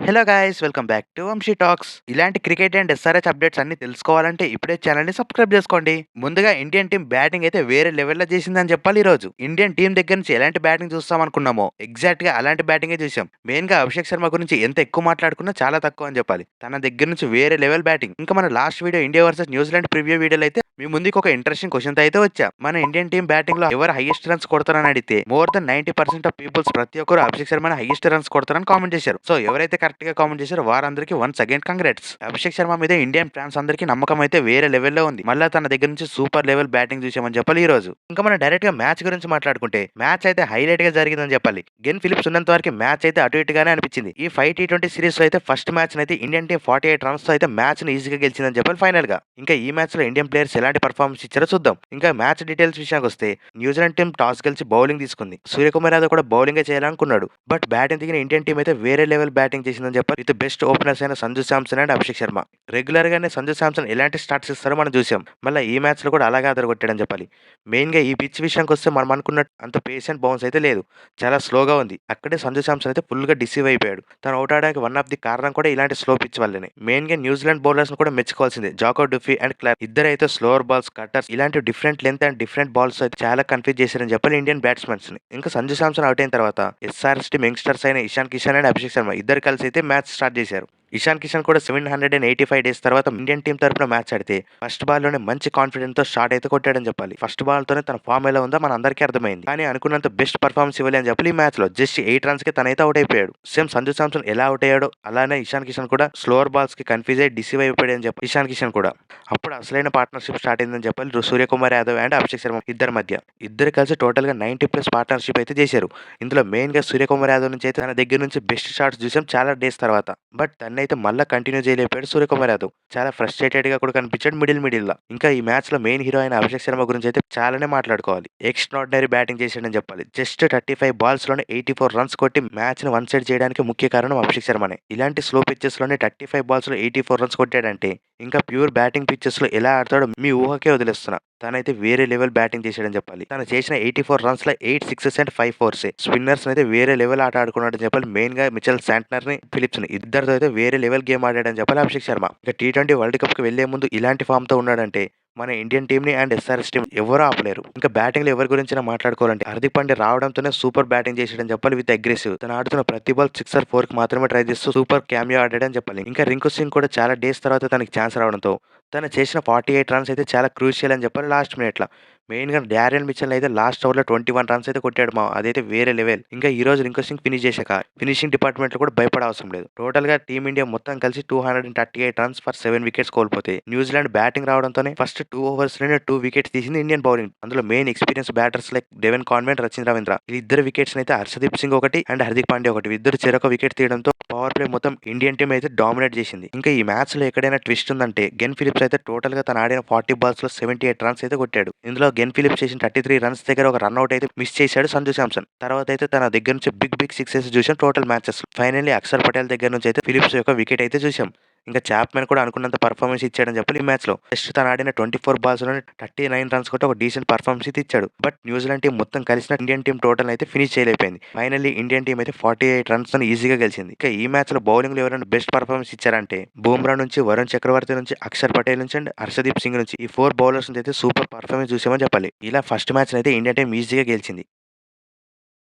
Hello guys welcome back to Vamshi talks. ఇలాంటి cricket and SRH updates అన్ని తెలుసుకోవాలంటే ఇప్పుడే ఛానల్ ని సబ్స్క్రైబ్ చేసుకోండి. ముందుగా ఇండియన్ టీం బ్యాటింగ్ అయితే వేరే లెవెల్లో చేసిందని చెప్పాలి. ఈ రోజు ఇండియన్ టీం దగ్గర నుంచి ఎలాంటి బ్యాటింగ్ చూస్తాం అనుకున్నామో ఎగ్జాక్ట్ గా అలాంటి బ్యాటింగే చూసాం. మెయిన్ గా అభిషేక్ శర్మ గురించి ఎంత ఎక్కువ మాట్లాడుకున్నా చాలా తక్కువ అని చెప్పాలి. తన దగ్గర నుంచి వేరే లెవెల్ బ్యాటింగ్. ఇంకా మన last video India versus New Zealand preview వీడియోలో అయితే మీ ముందుకు ఒక ఇంట్రెస్టింగ్ క్వశ్చన్ అయితే వచ్చా. మన ఇండియన్ టీం బ్యాటింగ్ లో ఎవరు హైయెస్ట్ రన్స్ కొడతారని అడిగితే మోర్ దెన్ 90% ఆఫ్ పీపుల్స్ ప్రతి ఒక్కరు అభిషేక్ శర్మ హైయెస్ట్ రన్స్ కొడతారని కామెంట్ చేశారు. సో ఎవరైతే కరెక్ట్ గా కామెంట్ చేశారో వారందరికీ once again congrats. Abhishek Sharma మీద ఇండియన్ ఫ్యాన్స్ అందరికీ నమ్మకం అయితే వేరే లెవెల్లో ఉంది. మళ్ళీ తన దగ్గర నుంచి సూపర్ లెవెల్ బ్యాటింగ్ చూసామని చెప్పాలి ఈ రోజు. ఇంకా మనం డైరెక్ట్ గా మ్యాచ్ గురించి మాట్లాడుకుంటే మ్యాచ్ అయితే హైలైట్ గా జరిగిందని చెప్పాలి. గెన్ ఫిలిప్స్ ఉన్నంత వరకు మ్యాచ్ అయితే అటు ఇటుగానే అనిపించింది. ఈ 5T20 సిరీస్ లో అయితే ఫస్ట్ మ్యాచ్ అయితే ఇండియన్ టీం 48 రన్స్ తో అయితే మ్యాచ్ ని ఈజీగా గెలిచిందని చెప్పాలి ఫైనల్ గా. ఇంకా ఈ మ్యాచ్ లో ఇండియన్ ప్లేయర్స్ ఎలాంటి పర్ఫార్మెన్స్ ఇచ్చారో చూద్దాం. ఇంకా మ్యాచ్ డీటెయిల్స్ విషయానికి వస్తే న్యూజిలాండ్ టీం టాస్ గెలిచి బౌలింగ్ తీసుకుంది. సూర్యకుమార్ యాదవ్ కూడా బౌలింగ్ చేయాలనుకున్నాడు. బట్ బ్యాటింగ్ దిగిన ఇండియన్ టీం అయితే వేరే లెవెల్ బ్యాటింగ్ చేసిందని చెప్పాలి. విత్ బెస్ట్ ఓపెనర్స్ అయిన సంజు శాంసన్ అండ్ అభిషేక్ శర్మ. రెగ్యులర్ గానే సంజు శాంసన్ ఎలాంటి స్టార్ట్స్ ఇస్తారో మనం చూసాం. మళ్ళీ ఈ మ్యాచ్ లో కూడా అలాగే అదరగొట్టాడని చెప్పాలి. మెయిన్ గా ఈ పిచ్ విషయానికి వస్తే మనం అనుకున్నట్టు అంత పేషెంట్ బౌన్స్ అయితే లేదు. చాలా స్లోగా ఉంది. అక్కడే సంజు శాంసన్ అయితే ఫుల్ గా డిసీవ్ అయిపోయాడు. తను అవుట్ అవడానికి వన్ ఆఫ్ ది కారణం కూడా ఇలాంటి స్లో పిచ్ వల్లనే. మెయిన్ గా న్యూజిలాండ్ బౌలర్స్ కూడా మెచ్చుకోవాల్సిందే. జాకో డుఫీ అండ్ క్లార్క్ ఇద్దరు అయితే స్లోవర్ బాల్స్, కట్టర్స్ ఇలాంటి different length and different balls అయితే చాలా కన్ఫ్యూజ్ చేశారని చెప్పాలి ఇండియన్ బ్యాట్స్మెన్స్ ని. ఇంకా సంజు శాంసన్ అవుట్ అయిన తర్వాత ఎస్ఆర్ఎస్ టీమ్ యంగ్స్టర్స్ అయిన ఇషాన్ కిషన్ అండ్ అభిషేక్ శర్మ ఇద్దరు కలిసి అయితే మ్యాచ్ స్టార్ట్ చేశారు. ఇషాన్ కిషన్ కూడా 785 డేస్ తర్వాత ఇండియన్ టీం తరపున మ్యాచ్ ఆడితే ఫస్ట్ బాల్ లోనే మంచి కాన్ఫిడెన్స్ తో షాట్ అయితే కొట్టాడని చెప్పాలి. ఫస్ట్ బాల్ తోనే తన ఫామ్ ఎలా ఉందో మన అందరికీ అర్థమైంది. కానీ అనుకున్నంత బెస్ట్ పర్ఫార్మెన్స్ ఇవ్వలే అని చెప్పాలి. ఈ మ్యాచ్ లో జస్ట్ 8 రన్స్ కి తనైతే అవుట్ అయిపోయాడు. సేమ్ సంజు శాంసన్ ఎలా అవుట్ అయ్యాడో అలానే ఇషాన్ కిషన్ కూడా స్లోవర్ బాల్స్ కి కన్ఫ్యూజ్ అయ్యి డిసీవ్ అయిపోయాడు అని చెప్పి ఇషాన్ కిషన్ కూడా. అప్పుడు అసలైన పార్ట్నర్షిప్ స్టార్ట్ అయిందని చెప్పాలి సూర్యకుమార్ యాదవ్ అండ్ అభిషేక్ శర్మ ఇద్దరి మధ్య. ఇద్దరు కలిసి టోటల్ గా 90+ పార్ట్నర్షిప్ అయితే చేశారు. ఇందులో మెయిన్ గా సూర్యకుమార్ యాదవ్ నుంచి అయితే తన దగ్గర నుంచి బెస్ట్ షాట్స్ చూసాం చాలా డేస్ తర్వాత. బట్ తనైతే మళ్ళీ కంటిన్యూ చేయలేకపోయాడు సూర్యకుమార్ యాదవ్. చాలా ఫ్రస్ట్రేటెడ్ గా కూడా కనిపించాడు మిడిల్ లా. ఇంకా ఈ మ్యాచ్ లో మెయిన్ హీరో అయిన అభిషేక్ శర్మ గురించి అయితే చాలానే మాట్లాడుకోవాలి. ఎక్స్ట్రాడినరీ బ్యాటింగ్ చేశాడని చెప్పాలి. జస్ట్ 35 బాల్స్ లోనే 84 రన్స్ కొట్టి మ్యాచ్ ని వన్ సైడ్ చేయడానికి ముఖ్య కారణం అభిషేక్ శర్మనే. ఇలాంటి స్లో పిచ్చెస్ లోనే 35 బాల్స్ లో 84 రన్స్ కొట్టాడంటే ఇంకా ప్యూర్ బ్యాటింగ్ పిచ్చెస్ లో ఎలా ఆడతాడో మీ ఊహకే వదిలేస్తున్నా. తనైతే వేరే లెవెల్ బ్యాటింగ్ చేశాడని చెప్పాలి. తను చేసిన 84 రన్స్ లో 8 సిక్సెస్ అండ్ 5 ఫోర్స్. స్పిన్నర్స్ అయితే వేరే లెవెల్ ఆట ఆడుకున్నాడని చెప్పాలి. మెయిన్ గా మిచెల్ శాంట్నర్ ని, ఫిలిప్స్ ని ఇద్దరితో అయితే వేరే లెవెల్ గేమ్ ఆడాడని చెప్పాలి అభిషేక్ శర్మ. ఇక T20 వరల్డ్ కప్ కి వెళ్లే ముందు ఇలాంటి ఫామ్ తో ఉన్నాడంటే మన ఇండియన్ టీమ్ ని అండ్ ఎస్ఆర్ఎస్ టీం ఎవరూ ఆపలేరు. ఇంకా బ్యాటింగ్ లో ఎవరి గురించి మాట్లాడుకోవాలంటే హార్దిక్ పాండ్యా రావడంతోనే సూపర్ బ్యాటింగ్ చేసాడని చెప్పాలి. విత్ అగ్రెసివ్ తను ఆడుతున్న ప్రతి బాల్ 6 or 4 కి మాత్రమే ట్రై చేస్తూ సూపర్ క్యామియో ఆడాడని చెప్పాలి. ఇంకా రింకు సింగ్ కూడా చాలా డేస్ తర్వాత తనకి ఛాన్స్ రావడంతో తను చేసిన 48 రన్స్ అయితే చాలా క్రూషియల్ అని చెప్పాలి లాస్ట్ మినిట్ లో. మెయిన్ గా డారియన్ మిచెల్ అయితే లాస్ట్ ఓవర్ లో 21 రన్స్ అయితే కొట్టాడు అదైతే వేరే లెవెల్. ఇంకా ఈ రోజు రింకు సింగ్ ఫినిష్ చేశాక ఫినిషింగ్ డిపార్ట్మెంట్ లో కూడా భయపడ అవసరం లేదు. టోటల్ గా టీమిండియా మొత్తం కలిసి 238 రన్స్ ఫర్ 7 వికెట్స్ కోల్పోతే న్యూజిలాండ్ బ్యాటింగ్ రావడంతోనే ఫస్ట్ 2 overs లోనే 2 వికెట్స్ తీసింది ఇండియన్ బౌలింగ్. అందులో main experience batters like Devon convent, Rachin Ravindra ఇద్దరు వికెట్స్ అయితే హర్షదీప్ సింగ్ ఒకటి అండ్ హార్దిక్ పాండ్యా ఒకటి ఇద్దరు చెరొక వికెట్ తీయడంతో పవర్ ప్లే మొత్తం ఇండియన్ టీం అయితే డామినేట్ చేసింది. ఇంకా ఈ మ్యాచ్ లో ఎక్కడైనా ట్విస్ట్ ఉందంటే గెన్ ఫిలిప్స్ అయితే టోటల్ గా తను ఆడిన 40 బాల్స్ లో 78 రన్స్ అయితే కొట్టాడు. ఇందులో గెన్ ఫిలిప్స్ చేసిన 33 రన్స్ దగ్గర ఒక రన్అట్ అయితే మిస్ చేశాడు సంజు శాంసన్. తర్వాత అయితే తన దగ్గర నుంచి బిగ్ సిక్సెస్ చూసాం total matches. Finally Axar Patel దగ్గర నుంచి అయితే ఫిలిప్స్ యొక్క వికెట్ అయితే చూసాం. ఇంకా చాప్మెన్ కూడా అనుకున్నంత పర్ఫార్మెన్స్ ఇచ్చాడని చెప్పాలి ఈ మ్యాచ్ లో. జస్ట్ తను ఆడిన 24 బాల్స్ లోనే 39 రన్స్ కొట్టి ఒక డీసెంట్ పర్ఫార్మెన్స్ అయితే ఇచ్చాడు. బట్ న్యూజిలాండ్ టీం మొత్తం కలిసిన ఇండియన్ టీం టోటల్ అయితే ఫినిష్ చేయలేకపోయింది. ఫైనల్లీ ఇండియన్ టీం అయితే 48 రన్స్ తో ఈజీగా గెలిచింది. ఇక ఈ మ్యాచ్ లో బౌలింగ్ లో ఎవరైనా బెస్ట్ పర్ఫార్మెన్స్ ఇచ్చారంటే బూమ్రా నుంచి, వరుణ్ చక్రవర్తి నుంచి, అక్షర్ పటేల్ నుంచి అండ్ హర్షదీప్ సింగ్ నుంచి ఈ 4 బౌలర్స్ అయితే సూపర్ పర్ఫార్మెన్స్ చూసామని చెప్పాలి. ఇలా ఫస్ట్ మ్యాచ్ అయితే ఇండియన్ టీం ఈజీగా గెలిచింది.